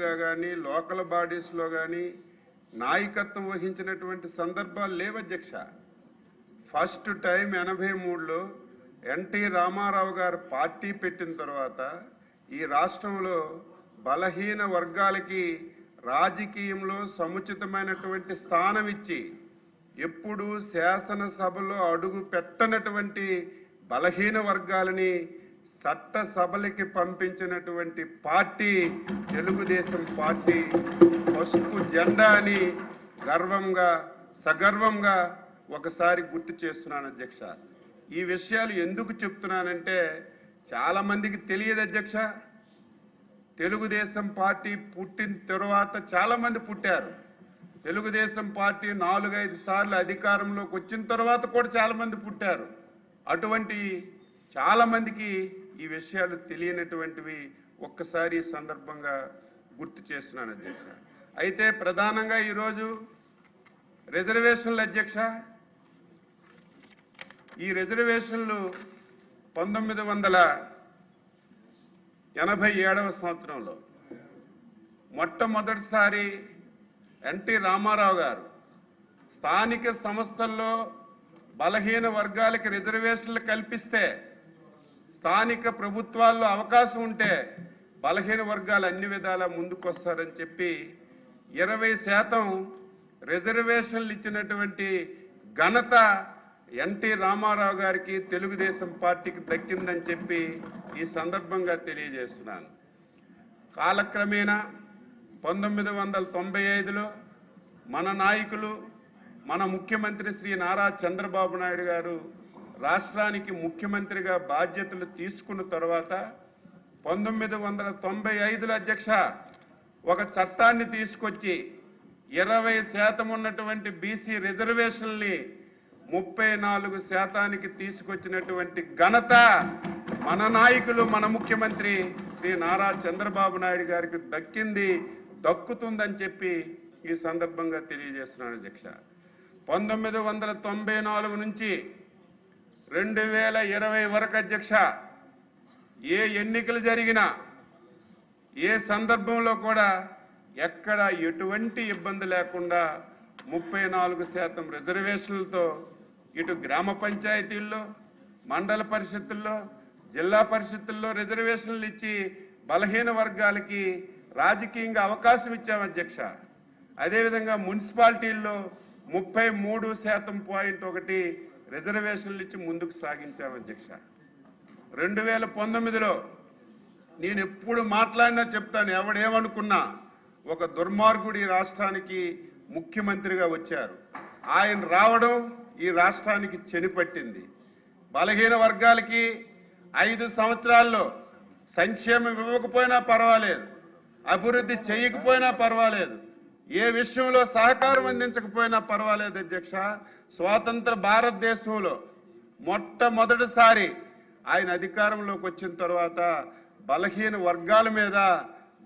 ఎమ్మెల్యేలుగా కానీ లోకల్ బాడీస్లో కానీ నాయకత్వం వహించినటువంటి సందర్భాలు లేవు అధ్యక్ష. ఫస్ట్ టైం 83లో ఎన్టీ రామారావు గారు పార్టీ పెట్టిన తర్వాత ఈ రాష్ట్రంలో బలహీన వర్గాలకి రాజకీయంలో సముచితమైనటువంటి స్థానం ఇచ్చి ఎప్పుడు శాసనసభలో అడుగు పెట్టనటువంటి బలహీన వర్గాలని చట్టసభలకి పంపించినటువంటి పార్టీ తెలుగుదేశం పార్టీ. పసుపు జెండా అని గర్వంగా సగర్వంగా ఒకసారి గుర్తు చేస్తున్నాను అధ్యక్ష. ఈ విషయాలు ఎందుకు చెప్తున్నానంటే చాలామందికి తెలియదు అధ్యక్ష. తెలుగుదేశం పార్టీ పుట్టిన తర్వాత చాలామంది పుట్టారు. తెలుగుదేశం పార్టీ 4-5 సార్లు అధికారంలోకి వచ్చిన తర్వాత కూడా చాలామంది పుట్టారు. అటువంటి చాలామందికి ఈ విషయాలు తెలియనటువంటివి ఒక్కసారి ఈ సందర్భంగా గుర్తు చేస్తున్నాను అధ్యక్ష. అయితే ప్రధానంగా ఈరోజు రిజర్వేషన్ల అధ్యక్ష, ఈ రిజర్వేషన్లు 1987వ సంవత్సరంలో మొట్టమొదటిసారి ఎన్టీ రామారావు గారు స్థానిక సంస్థల్లో బలహీన వర్గాలకి రిజర్వేషన్లు కల్పిస్తే స్థానిక ప్రభుత్వాల్లో అవకాశం ఉంటే బలహీన వర్గాలు అన్ని విధాలా ముందుకొస్తారని చెప్పి 20% రిజర్వేషన్లు ఇచ్చినటువంటి ఘనత ఎన్టీ రామారావు గారికి తెలుగుదేశం పార్టీకి దక్కిందని చెప్పి ఈ సందర్భంగా తెలియజేస్తున్నాను. కాలక్రమేణా 1995లో మన నాయకులు మన ముఖ్యమంత్రి శ్రీ నారా చంద్రబాబు నాయుడు గారు రాష్ట్రానికి ముఖ్యమంత్రిగా బాధ్యతలు తీసుకున్న తర్వాత 1995లో అధ్యక్ష ఒక చట్టాన్ని తీసుకొచ్చి 20% ఉన్నటువంటి బీసీ రిజర్వేషన్ని 34% తీసుకొచ్చినటువంటి ఘనత మన నాయకులు మన ముఖ్యమంత్రి శ్రీ నారా చంద్రబాబు నాయుడు గారికి దక్కుతుందని చెప్పి ఈ సందర్భంగా తెలియజేస్తున్నాను అధ్యక్ష. 1994 నుంచి 2020 వరకు అధ్యక్ష ఏ ఎన్నికలు జరిగినా ఏ సందర్భంలో కూడా ఎక్కడ ఎటువంటి ఇబ్బంది లేకుండా 34% రిజర్వేషన్లతో ఇటు గ్రామ పంచాయతీల్లో మండల పరిషత్తుల్లో జిల్లా పరిషత్తుల్లో రిజర్వేషన్లు ఇచ్చి బలహీన వర్గాలకి రాజకీయంగా అవకాశం ఇచ్చాం అధ్యక్ష. అదేవిధంగా మున్సిపాలిటీల్లో 33.1% రిజర్వేషన్లు ఇచ్చి ముందుకు సాగించాం అధ్యక్ష. 2019లో నేను ఎప్పుడు మాట్లాడినా చెప్తాను, ఎవడేమనుకున్నా ఒక దుర్మార్గుడు ఈ రాష్ట్రానికి ముఖ్యమంత్రిగా వచ్చారు. ఆయన రావడం ఈ రాష్ట్రానికి చెనిపట్టింది. బలహీన వర్గాలకి 5 సంవత్సరాల్లో సంక్షేమం ఇవ్వకపోయినా పర్వాలేదు, అభివృద్ధి చేయకపోయినా పర్వాలేదు, ఏ విషయంలో సహకారం అందించకపోయినా పర్వాలేదు అధ్యక్ష. స్వాతంత్ర భారతదేశంలో మొట్టమొదటిసారి ఆయన అధికారంలోకి వచ్చిన తర్వాత బలహీన వర్గాల మీద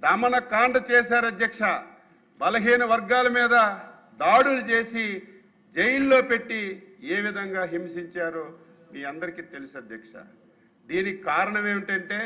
దమనకాండ చేశారు అధ్యక్ష. బలహీన వర్గాల మీద దాడులు చేసి జైల్లో పెట్టి ఏ విధంగా హింసించారో మీ అందరికీ తెలుసు అధ్యక్ష. దీనికి కారణం ఏమిటంటే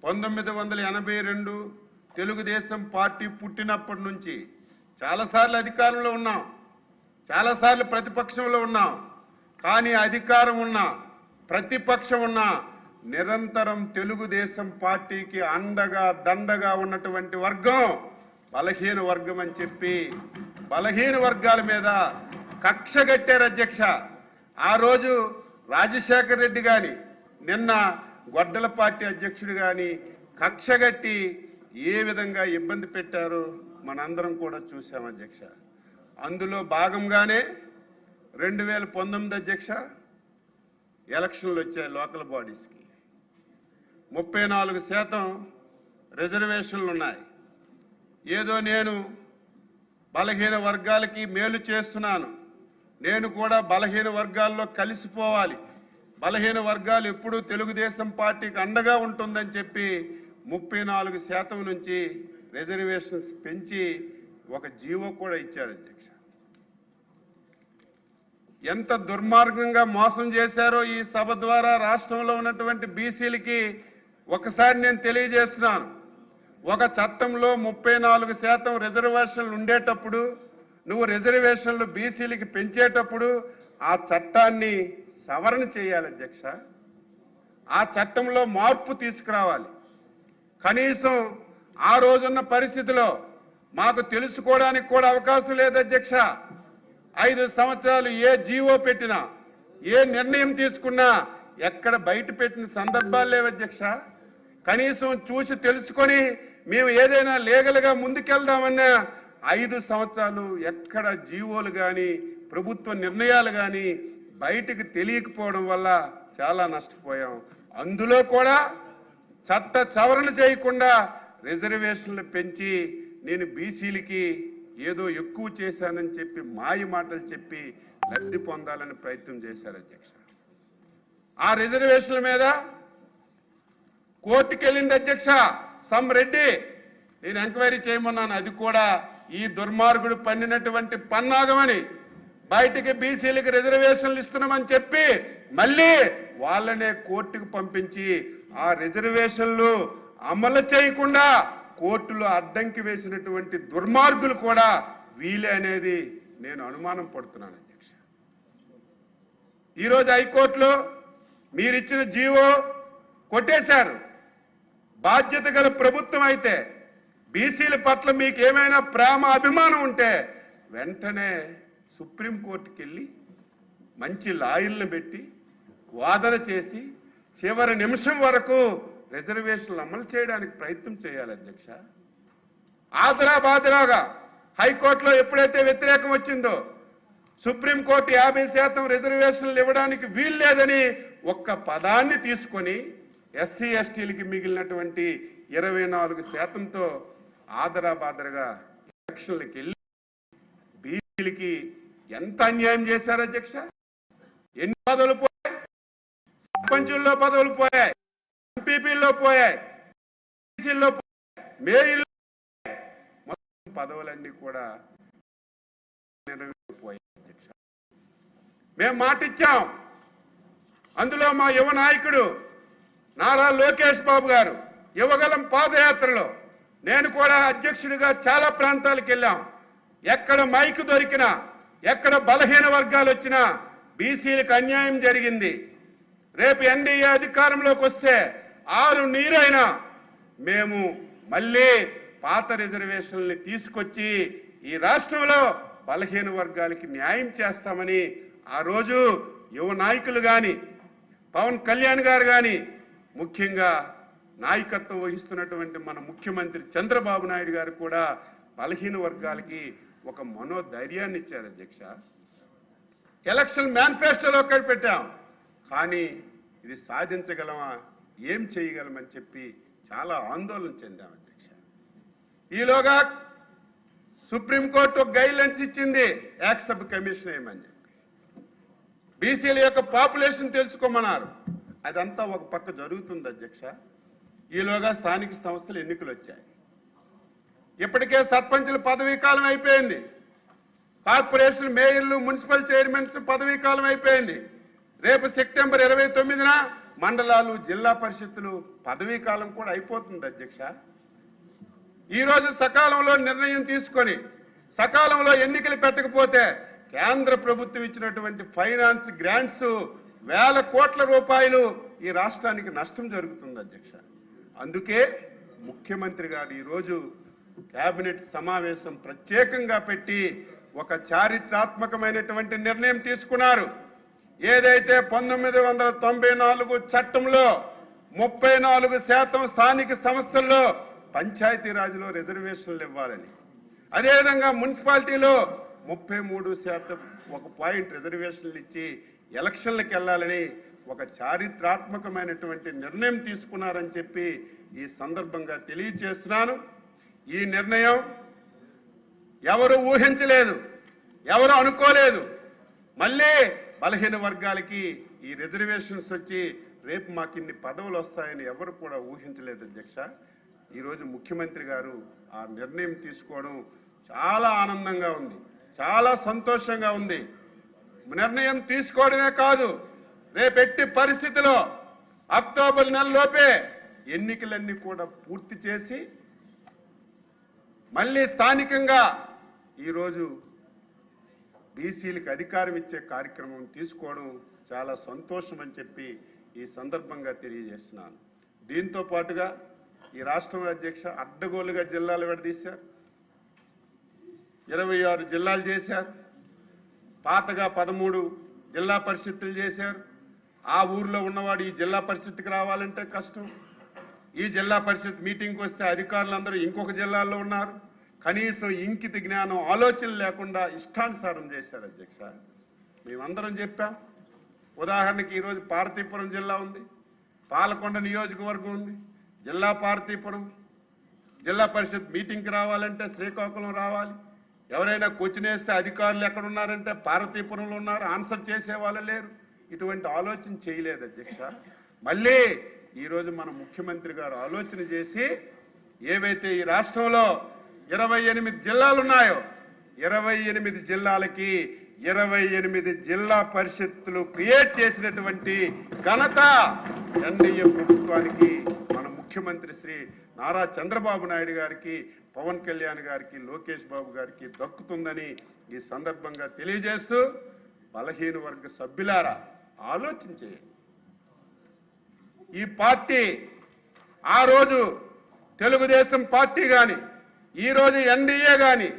1982 తెలుగుదేశం పార్టీ పుట్టినప్పటి నుంచి చాలాసార్లు అధికారంలో ఉన్నాం, చాలాసార్లు ప్రతిపక్షంలో ఉన్నాం. కానీ అధికారం ఉన్నా ప్రతిపక్షం ఉన్నా నిరంతరం తెలుగుదేశం పార్టీకి అండగా దండగా ఉన్నటువంటి వర్గం బలహీన వర్గం అని చెప్పి బలహీన వర్గాల మీద కక్ష కట్టారు అధ్యక్ష. ఆ రోజు రాజశేఖర్ రెడ్డి కానీ నిన్న గొడ్డల పార్టీ అధ్యక్షుడు కానీ కక్ష కట్టి ఏ విధంగా ఇబ్బంది పెట్టారో మనందరం కూడా చూసాం అధ్యక్ష. అందులో భాగంగానే 2019 అధ్యక్ష ఎలక్షన్లు వచ్చాయి. లోకల్ బాడీస్కి 34% రిజర్వేషన్లు ఉన్నాయి. ఏదో నేను బలహీన వర్గాలకి మేలు చేస్తున్నాను, నేను కూడా బలహీన వర్గాల్లో కలిసిపోవాలి, బలహీన వర్గాలు ఎప్పుడూ తెలుగుదేశం పార్టీకి అండగా ఉంటుందని చెప్పి 34% నుంచి రిజర్వేషన్స్ పెంచి ఒక జీవో కూడా ఇచ్చారు అధ్యక్ష. ఎంత దుర్మార్గంగా మోసం చేశారో ఈ సభ ద్వారా రాష్ట్రంలో ఉన్నటువంటి బీసీలకి ఒకసారి నేను తెలియజేస్తున్నాను. ఒక చట్టంలో 34% రిజర్వేషన్లు ఉండేటప్పుడు నువ్వు రిజర్వేషన్లు బీసీలకి పెంచేటప్పుడు ఆ చట్టాన్ని సవరణ చేయాలి అధ్యక్ష. ఆ చట్టంలో మార్పు తీసుకురావాలి. కనీసం ఆ రోజున్న పరిస్థితిలో మాకు తెలుసుకోవడానికి కూడా అవకాశం లేదు అధ్యక్ష. 5 సంవత్సరాలు ఏ జీవో పెట్టినా ఏ నిర్ణయం తీసుకున్నా ఎక్కడ బయట పెట్టిన సందర్భాలు లేవు అధ్యక్ష. కనీసం చూసి తెలుసుకొని మేము ఏదైనా లీగల్గా ముందుకెళ్దామన్నా 5 సంవత్సరాలు ఎక్కడ జీవోలు కానీ ప్రభుత్వ నిర్ణయాలు కానీ బయటకు తెలియకపోవడం వల్ల చాలా నష్టపోయాం. అందులో కూడా చట్ట సవరణ చేయకుండా రిజర్వేషన్లు పెంచి నేను బీసీలకి ఏదో ఎక్కువ చేశానని చెప్పి మాయ మాటలు చెప్పి లబ్ధి పొందాలని ప్రయత్నం చేశారు అధ్యక్ష. ఆ రిజర్వేషన్ల మీద కోర్టుకు వెళ్ళింది అధ్యక్ష సమ్రెడ్డి. నేను ఎంక్వైరీ చేయమన్నాను. అది కూడా ఈ దుర్మార్గుడు పన్నినటువంటి పన్నాగమని బయటికి బీసీలకు రిజర్వేషన్లు ఇస్తున్నామని చెప్పి మళ్ళీ వాళ్ళనే కోర్టుకు పంపించి ఆ రిజర్వేషన్లు అమలు చేయకుండా కోర్టులో అడ్డంకి వేసినటువంటి దుర్మార్గులు కూడా వీలే అనేది నేను అనుమానం పడుతున్నాను అధ్యక్ష. ఈరోజు హైకోర్టులో మీరిచ్చిన జీవో కొట్టేశారు. బాధ్యత గల ప్రభుత్వం అయితే బీసీల పట్ల మీకు ఏమైనా ప్రేమ అభిమానం ఉంటే వెంటనే సుప్రీంకోర్టుకి వెళ్ళి మంచి లాయర్లను పెట్టి వాదన చేసి చివరి నిమిషం వరకు రిజర్వేషన్లు అమలు చేయడానికి ప్రయత్నం చేయాలి అధ్యక్ష. ఆదరాబాదరాగా హైకోర్టులో ఎప్పుడైతే వ్యతిరేకం వచ్చిందో సుప్రీంకోర్టు 50% రిజర్వేషన్లు ఇవ్వడానికి వీలు లేదని ఒక్క పదాన్ని తీసుకొని ఎస్సీ ఎస్టీలకి మిగిలినటువంటి 24%తో ఆదరాబాదరగా ఎలక్షన్లకు వెళ్ళి బీసీలకి ఎంత అన్యాయం చేశారు అధ్యక్ష. ఎన్ని పదవులు పోయాయి, సర్పంచుల్లో పదవులు పోయాయి, ఎంపీపీల్లో పోయాయి, బీసీల్లో పోయాయి, మేయర్లో మొత్తం పదవులన్నీ కూడా పోయాయి అధ్యక్ష. మేము మాటిచ్చాం. అందులో మా యువ నాయకుడు నారా లోకేష్ బాబు గారు యువగలం పాదయాత్రలో నేను కూడా అధ్యక్షుడిగా చాలా ప్రాంతాలకు వెళ్ళాం. ఎక్కడ మైకు దొరికినా ఎక్కడ బలహీన వర్గాలు వచ్చినా బీసీలకు అన్యాయం జరిగింది. రేపు ఎన్డీఏ అధికారంలోకి వస్తే 6 నీరైనా మేము మళ్ళీ పాత రిజర్వేషన్లు తీసుకొచ్చి ఈ రాష్ట్రంలో బలహీన వర్గాలకి న్యాయం చేస్తామని ఆ రోజు యువ నాయకులు కానీ పవన్ కళ్యాణ్ గారు కానీ ముఖ్యంగా నాయకత్వం వహిస్తున్నటువంటి మన ముఖ్యమంత్రి చంద్రబాబు నాయుడు గారు కూడా బలహీన వర్గాలకి ఒక మనోధైర్యాన్ని ఇచ్చారు అధ్యక్ష. ఎలక్షన్ మేనిఫెస్టోలో ఒకటి పెట్టాం, కానీ ఇది సాధించగలమా, ఏం చేయగలమని చెప్పి చాలా ఆందోళన చెందాం అధ్యక్ష. ఈలోగా సుప్రీంకోర్టు ఒక గైడ్లైన్స్ ఇచ్చింది, యాక్ట్ సబ్ కమిషన్ వేయమని చెప్పి. బీసీల యొక్క పాపులేషన్ తెలుసుకోమన్నారు. అదంతా ఒక పక్క జరుగుతుంది అధ్యక్ష. ఈలోగా స్థానిక సంస్థల ఎన్నికలు వచ్చాయి. ఇప్పటికే సర్పంచుల పదవీ కాలం అయిపోయింది. కార్పొరేషన్ మేయర్లు మున్సిపల్ చైర్మన్స్ పదవీ కాలం అయిపోయింది. రేపు సెప్టెంబర్ 29న మండలాలు జిల్లా పరిషత్తులు పదవీ కాలం కూడా అయిపోతుంది అధ్యక్ష. ఈరోజు సకాలంలో నిర్ణయం తీసుకొని సకాలంలో ఎన్నికలు పెట్టకపోతే కేంద్ర ప్రభుత్వం ఇచ్చినటువంటి ఫైనాన్స్ గ్రాంట్స్ వేల కోట్ల రూపాయలు ఈ రాష్ట్రానికి నష్టం జరుగుతుంది అధ్యక్ష. అందుకే ముఖ్యమంత్రి గారు ఈరోజు కేబినెట్ సమావేశం ప్రత్యేకంగా పెట్టి ఒక చారిత్రాత్మకమైనటువంటి నిర్ణయం తీసుకున్నారు. ఏదైతే 1994 చట్టంలో 34% స్థానిక సంస్థల్లో పంచాయతీరాజ్లో రిజర్వేషన్లు ఇవ్వాలని, అదేవిధంగా మున్సిపాలిటీలో 33% ఒక పాయింట్ రిజర్వేషన్లు ఇచ్చి ఎలక్షన్లకు వెళ్ళాలని ఒక చారిత్రాత్మకమైనటువంటి నిర్ణయం తీసుకున్నారని చెప్పి ఈ సందర్భంగా తెలియజేస్తున్నాను. ఈ నిర్ణయం ఎవరు ఊహించలేదు, ఎవరు అనుకోలేదు. మళ్ళీ బలహీన వర్గాలకి ఈ రిజర్వేషన్స్ వచ్చి రేపు మాకు ఇన్ని పదవులు వస్తాయని ఎవరు కూడా ఊహించలేదు అధ్యక్ష. ఈరోజు ముఖ్యమంత్రి గారు ఆ నిర్ణయం తీసుకోవడం చాలా ఆనందంగా ఉంది, చాలా సంతోషంగా ఉంది. నిర్ణయం తీసుకోవడమే కాదు, రేపెట్టి పరిస్థితిలో అక్టోబర్ నెలలోపే ఎన్నికలన్నీ కూడా పూర్తి చేసి మళ్ళీ స్థానికంగా ఈరోజు బీసీలకు అధికారం ఇచ్చే కార్యక్రమం తీసుకోవడం చాలా సంతోషం అని చెప్పి ఈ సందర్భంగా తెలియజేస్తున్నాను. దీంతో పాటుగా ఈ రాష్ట్రం అధ్యక్ష అడ్డగోలుగా జిల్లాలు విడదీశారు, 26 జిల్లాలు చేశారు, పాతగా 13 జిల్లా పరిషత్తులు చేశారు. ఆ ఊర్లో ఉన్నవాడు ఈ జిల్లా పరిషత్తుకి రావాలంటే కష్టం. ఈ జిల్లా పరిషత్ మీటింగ్కి వస్తే అధికారులందరూ ఇంకొక జిల్లాలో ఉన్నారు. కనీసం ఇంకిత జ్ఞానం ఆలోచన లేకుండా ఇష్టానుసారం చేశారు అధ్యక్ష. మేమందరం చెప్పాం. ఉదాహరణకి ఈరోజు పార్వతీపురం జిల్లా ఉంది, పాలకొండ నియోజకవర్గం ఉంది. జిల్లా పార్వతీపురం జిల్లా పరిషత్ మీటింగ్కి రావాలంటే శ్రీకాకుళం రావాలి. ఎవరైనా క్వశ్చన్ వేస్తే అధికారులు ఎక్కడ ఉన్నారంటే పార్వతీపురంలో ఉన్నారు, ఆన్సర్ చేసే వాళ్ళు లేరు. ఇటువంటి ఆలోచన చేయలేదు అధ్యక్ష. మళ్ళీ ఈరోజు మన ముఖ్యమంత్రి గారు ఆలోచన చేసి ఏవైతే ఈ రాష్ట్రంలో 28 జిల్లాలు ఉన్నాయో 28 జిల్లాలకి 28 జిల్లా పరిషత్తులు క్రియేట్ చేసినటువంటి ఘనత ఎన్డీఏ ప్రభుత్వానికి, మన ముఖ్యమంత్రి శ్రీ నారా చంద్రబాబు నాయుడు గారికి, పవన్ కళ్యాణ్ గారికి, లోకేష్ బాబు గారికి దక్కుతుందని ఈ సందర్భంగా తెలియజేస్తూ, బలహీన వర్గ సభ్యులారా ఆలోచన చేయండి. ఈ పార్టీ ఆ రోజు తెలుగుదేశం పార్టీ కానీ ఈరోజు ఎన్డీఏ కానీ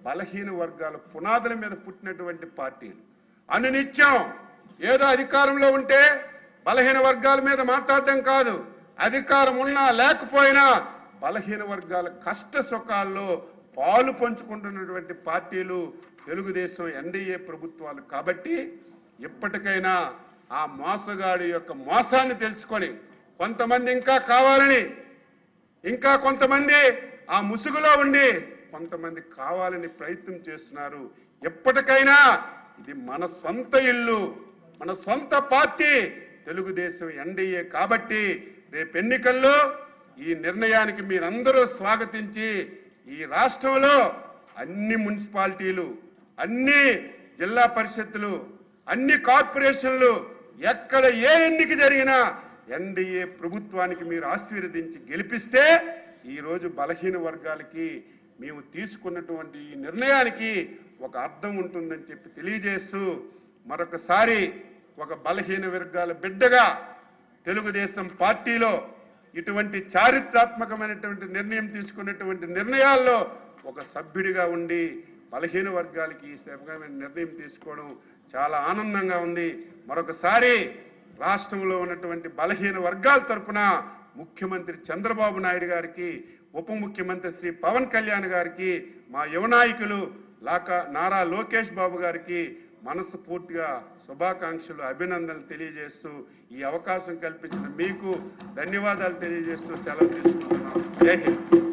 బలహీన వర్గాల పునాదుల మీద పుట్టినటువంటి పార్టీలు. అనునిత్యం ఏదో అధికారంలో ఉంటే బలహీన వర్గాల మీద మాట్లాడటం కాదు, అధికారం ఉన్నా లేకపోయినా బలహీన వర్గాల కష్ట సుఖాల్లో పాలు పంచుకుంటున్నటువంటి పార్టీలు తెలుగుదేశం ఎన్డీఏ ప్రభుత్వాలు. కాబట్టి ఇప్పటికైనా ఆ మోసగాడి యొక్క మోసాన్ని తెలుసుకొని, కొంతమంది ఇంకా కావాలని, ఇంకా కొంతమంది ఆ ముసుగులో ఉండి కొంతమంది కావాలని ప్రయత్నం చేస్తున్నారు. ఎప్పటికైనా ఇది మన సొంత ఇల్లు, మన సొంత పార్టీ తెలుగుదేశం ఎన్డీఏ. కాబట్టి రేపు ఎన్నికల్లో ఈ నిర్ణయానికి మీరందరూ స్వాగతించి ఈ రాష్ట్రంలో అన్ని మున్సిపాలిటీలు, అన్ని జిల్లా పరిషత్తులు, అన్ని కార్పొరేషన్లు ఎక్కడ ఏ ఎన్నిక జరిగినా ఎన్డీఏ ప్రభుత్వానికి మీరు ఆశీర్వదించి గెలిపిస్తే ఈరోజు బలహీన వర్గాలకి మేము తీసుకున్నటువంటి ఈ నిర్ణయానికి ఒక అర్థం ఉంటుందని చెప్పి తెలియజేస్తూ, మరొకసారి ఒక బలహీన వర్గాల బిడ్డగా తెలుగుదేశం పార్టీలో ఇటువంటి చారిత్రాత్మకమైనటువంటి నిర్ణయం తీసుకున్నటువంటి నిర్ణయాల్లో ఒక సభ్యుడిగా ఉండి బలహీన వర్గాలకి ఈ నిర్ణయం తీసుకోవడం చాలా ఆనందంగా ఉంది. మరొకసారి రాష్ట్రంలో ఉన్నటువంటి బలహీన వర్గాల తరఫున ముఖ్యమంత్రి చంద్రబాబు నాయుడు గారికి, ఉప ముఖ్యమంత్రి శ్రీ పవన్ కళ్యాణ్ గారికి, మా యువ నాయకులు నారా లోకేష్ బాబు గారికి మనస్ఫూర్తిగా శుభాకాంక్షలు, అభినందనలు తెలియజేస్తూ ఈ అవకాశం కల్పించిన మీకు ధన్యవాదాలు తెలియజేస్తూ సెలవు తీసుకుంటున్నాం. జై హింద్.